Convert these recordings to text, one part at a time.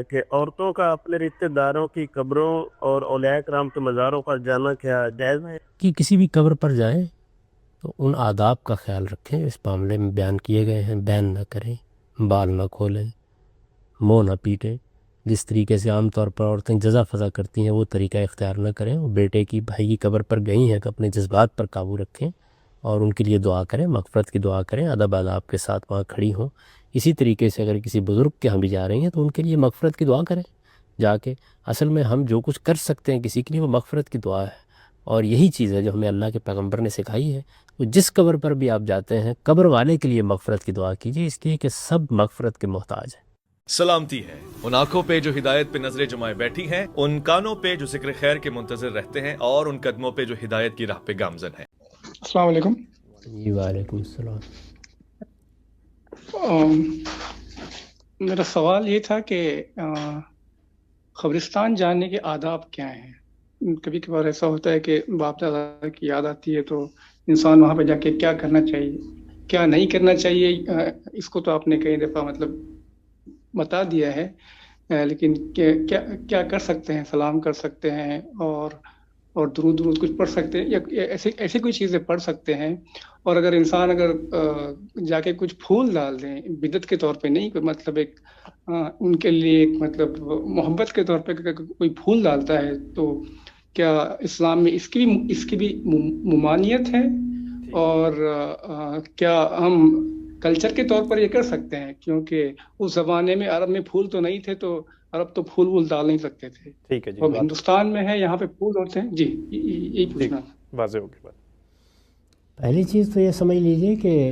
کہ عورتوں کا اپنے رشتہ داروں کی قبروں اور اولیاء کرام کے مزاروں پر جانا کیا جائز ہے؟ کہ کسی بھی قبر پر جائیں تو ان آداب کا خیال رکھیں اس معاملے میں بیان کیے گئے ہیں. بین نہ کریں، بال نہ کھولیں، منہ نہ پیٹیں. جس طریقے سے عام طور پر عورتیں جزا فضا کرتی ہیں وہ طریقہ اختیار نہ کریں. وہ بیٹے کی بھائی کی قبر پر گئی ہیں کہ اپنے جذبات پر قابو رکھیں اور ان کے لیے دعا کریں، مغفرت کی دعا کریں، ادب آداب کے ساتھ وہاں کھڑی ہوں. اسی طریقے سے اگر کسی بزرگ کے ہاں بھی جا رہی ہیں تو ان کے لیے مغفرت کی دعا کریں جا کے. اصل میں ہم جو کچھ کر سکتے ہیں کسی کے لیے وہ مغفرت کی دعا ہے، اور یہی چیز ہے جو ہمیں اللہ کے پیغمبر نے سکھائی ہے. تو جس قبر پر بھی آپ جاتے ہیں قبر والے کے لیے مغفرت کی دعا کیجیے، اس لیے کہ سب مغفرت کے محتاج ہیں. سلامتی ہے ان آنکھوں پہ جو ہدایت پہ نظریں جمائے بیٹھی ہیں، ان کانوں پہ جو ذکر خیر کے منتظر رہتے ہیں، اور ان قدموں پہ جو ہدایت کی راہ پہ گامزن ہیں. السلام علیکم. جی وعلیکم السلام. میرا سوال یہ تھا کہ قبرستان جانے کے آداب کیا ہیں؟ کبھی کبھار ایسا ہوتا ہے کہ باپ دادا کی یاد آتی ہے تو انسان وہاں پہ جا کے کیا کرنا چاہیے، کیا نہیں کرنا چاہیے. اس کو تو آپ نے کئی دفعہ مطلب بتا دیا ہے، لیکن کیا کر سکتے ہیں؟ سلام کر سکتے ہیں اور درود کچھ پڑھ سکتے ہیں، یا ایسی کوئی چیزیں پڑھ سکتے ہیں. اور اگر انسان جا کے کچھ پھول ڈال دیں بدعت کے طور پہ، نہیں مطلب ایک ان کے لیے ایک مطلب محبت کے طور پہ کوئی پھول ڈالتا ہے، تو کیا اسلام میں اس کی بھی ممانعت ہے؟ اور کیا ہم کلچر کے طور پر یہ کر سکتے ہیں؟ کیونکہ اس زمانے میں عرب میں پھول تو نہیں تھے، تو عرب تو پھول وول ڈال نہیں سکتے تھے. ٹھیک ہے جی، اب ہندوستان میں ہے، یہاں پہ پھول ہوتے ہیں. جی یہی پوچھنا. واضح ہوگی بات. پہلی چیز تو یہ سمجھ لیجئے کہ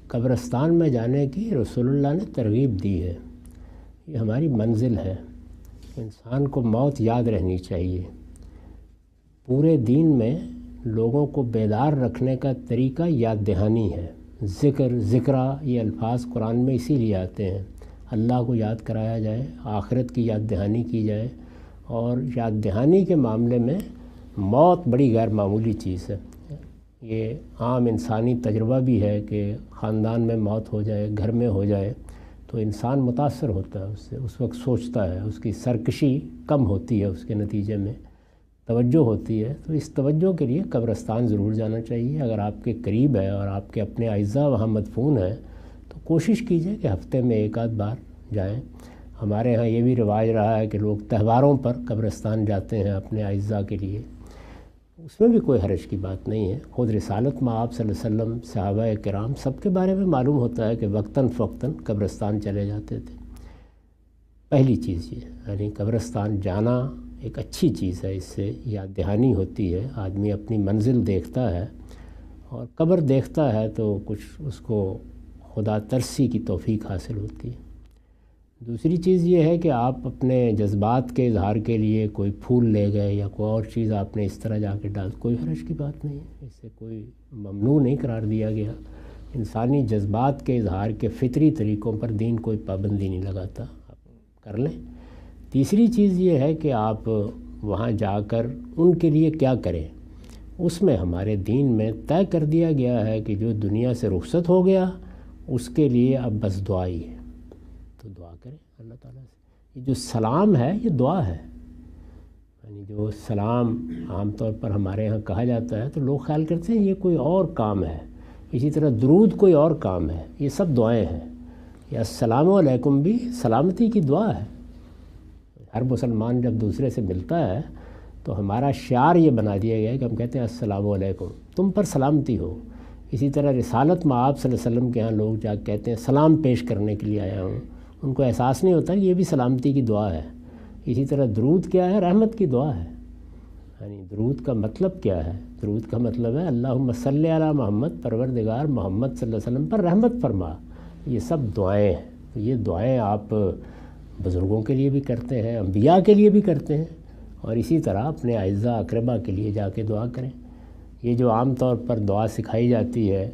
قبرستان میں جانے کی رسول اللہ نے ترغیب دی ہے. یہ ہماری منزل ہے. انسان کو موت یاد رہنی چاہیے. پورے دین میں لوگوں کو بیدار رکھنے کا طریقہ یاد دہانی ہے. ذکرہ یہ الفاظ قرآن میں اسی لیے آتے ہیں. اللہ کو یاد کرایا جائے، آخرت کی یاد دہانی کی جائے. اور یاد دہانی کے معاملے میں موت بڑی غیر معمولی چیز ہے. یہ عام انسانی تجربہ بھی ہے کہ خاندان میں موت ہو جائے، گھر میں ہو جائے تو انسان متاثر ہوتا ہے اس سے. اس وقت سوچتا ہے، اس کی سرکشی کم ہوتی ہے، اس کے نتیجے میں توجہ ہوتی ہے. تو اس توجہ کے لیے قبرستان ضرور جانا چاہیے. اگر آپ کے قریب ہے اور آپ کے اپنے اعزاء وہاں مدفون ہیں تو کوشش کیجئے کہ ہفتے میں ایک آدھ بار جائیں. ہمارے ہاں یہ بھی رواج رہا ہے کہ لوگ تہواروں پر قبرستان جاتے ہیں اپنے اعزاء کے لیے. اس میں بھی کوئی حرج کی بات نہیں ہے. خود رسالت میں آپ صلی اللہ علیہ وسلم، صحابہ کرام سب کے بارے میں معلوم ہوتا ہے کہ وقتاً فوقتاً قبرستان چلے جاتے تھے. پہلی چیز یہ یعنی قبرستان جانا ایک اچھی چیز ہے. اس سے یاد دہانی ہوتی ہے، آدمی اپنی منزل دیکھتا ہے، اور قبر دیکھتا ہے تو کچھ اس کو خدا ترسی کی توفیق حاصل ہوتی ہے. دوسری چیز یہ ہے کہ آپ اپنے جذبات کے اظہار کے لیے کوئی پھول لے گئے یا کوئی اور چیز آپ نے اس طرح جا کے ڈال، کوئی حرج کی بات نہیں ہے. اس سے کوئی ممنوع نہیں قرار دیا گیا. انسانی جذبات کے اظہار کے فطری طریقوں پر دین کوئی پابندی نہیں لگاتا، آپ کر لیں. تیسری چیز یہ ہے کہ آپ وہاں جا کر ان کے لیے کیا کریں. اس میں ہمارے دین میں طے کر دیا گیا ہے کہ جو دنیا سے رخصت ہو گیا اس کے لیے اب بس دعا ہی ہے. تو دعا کریں اللہ تعالیٰ سے. یہ جو سلام ہے یہ دعا ہے. یعنی جو سلام عام طور پر ہمارے ہاں کہا جاتا ہے تو لوگ خیال کرتے ہیں یہ کوئی اور کام ہے. اسی طرح درود کوئی اور کام ہے. یہ سب دعائیں ہیں. یہ السلام علیکم بھی سلامتی کی دعا ہے. ہر مسلمان جب دوسرے سے ملتا ہے تو ہمارا شعار یہ بنا دیا گیا ہے کہ ہم کہتے ہیں السلام علیکم، تم پر سلامتی ہو. اسی طرح رسالت میں آپ صلی اللہ علیہ وسلم کے ہاں لوگ جا کہتے ہیں سلام پیش کرنے کے لیے آیا ہوں. ان کو احساس نہیں ہوتا کہ یہ بھی سلامتی کی دعا ہے. اسی طرح درود کیا ہے؟ رحمت کی دعا ہے. یعنی درود کا مطلب کیا ہے؟ درود کا مطلب ہے اللہم صلی علی محمد، پروردگار محمد صلی اللہ علیہ وسلم پر رحمت فرما. یہ سب دعائیں ہیں. تو یہ دعائیں آپ بزرگوں کے لیے بھی کرتے ہیں، انبیاء کے لیے بھی کرتے ہیں، اور اسی طرح اپنے اعزاء اقربا کے لیے جا کے دعا کریں. یہ جو عام طور پر دعا سکھائی جاتی ہے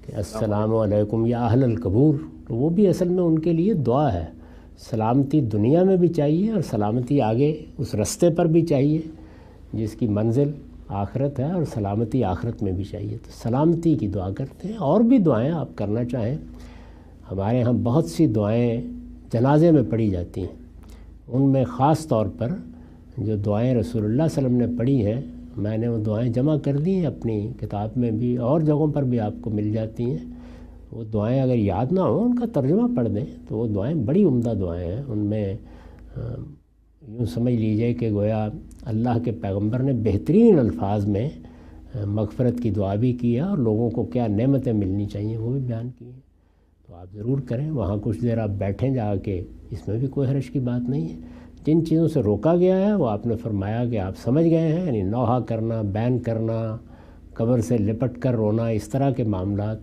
کہ السلام علیکم یا اہل القبور، تو وہ بھی اصل میں ان کے لیے دعا ہے. سلامتی دنیا میں بھی چاہیے اور سلامتی آگے اس رستے پر بھی چاہیے جس کی منزل آخرت ہے، اور سلامتی آخرت میں بھی چاہیے. تو سلامتی کی دعا کرتے ہیں. اور بھی دعائیں آپ کرنا چاہیں. ہمارے ہاں بہت سی دعائیں جنازے میں پڑھی جاتی ہیں. ان میں خاص طور پر جو دعائیں رسول اللہ صلی اللہ علیہ وسلم نے پڑھی ہیں، میں نے وہ دعائیں جمع کر دی ہیں اپنی کتاب میں بھی، اور جگہوں پر بھی آپ کو مل جاتی ہیں۔ وہ دعائیں اگر یاد نہ ہوں، ان کا ترجمہ پڑھ دیں تو وہ دعائیں بڑی عمدہ دعائیں ہیں۔ ان میں یوں سمجھ لیجئے کہ گویا اللہ کے پیغمبر نے بہترین الفاظ میں مغفرت کی دعا بھی کی ہے، اور لوگوں کو کیا نعمتیں ملنی چاہیے وہ بھی بیان کی ہیں۔ تو آپ ضرور کریں، وہاں کچھ دیر آپ بیٹھیں جا کے، اس میں بھی کوئی حرج کی بات نہیں ہے۔ جن چیزوں سے روکا گیا ہے وہ آپ نے فرمایا کہ آپ سمجھ گئے ہیں، یعنی نوحہ کرنا، بین کرنا، قبر سے لپٹ کر رونا، اس طرح کے معاملات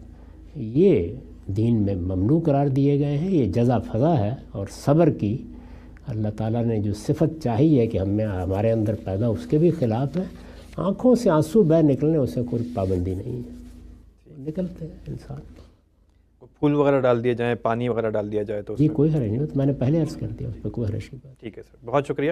یہ دین میں ممنوع قرار دیے گئے ہیں۔ یہ جزا فضا ہے، اور صبر کی اللہ تعالیٰ نے جو صفت چاہی ہے کہ ہمارے اندر پیدا، اس کے بھی خلاف ہے۔ آنکھوں سے آنسو بہ نکلنے، اسے کوئی پابندی نہیں ہے، نکلتے ہیں انسان۔ پھول وغیرہ ڈال دیے جائیں، پانی وغیرہ ڈال دیا جائے تو اس جی میں کوئی حرج نہیں، تو میں نے پہلے عرض کر دیا، اس پہ کوئی حرج کی بات۔ ٹھیک ہے سر، بہت شکریہ۔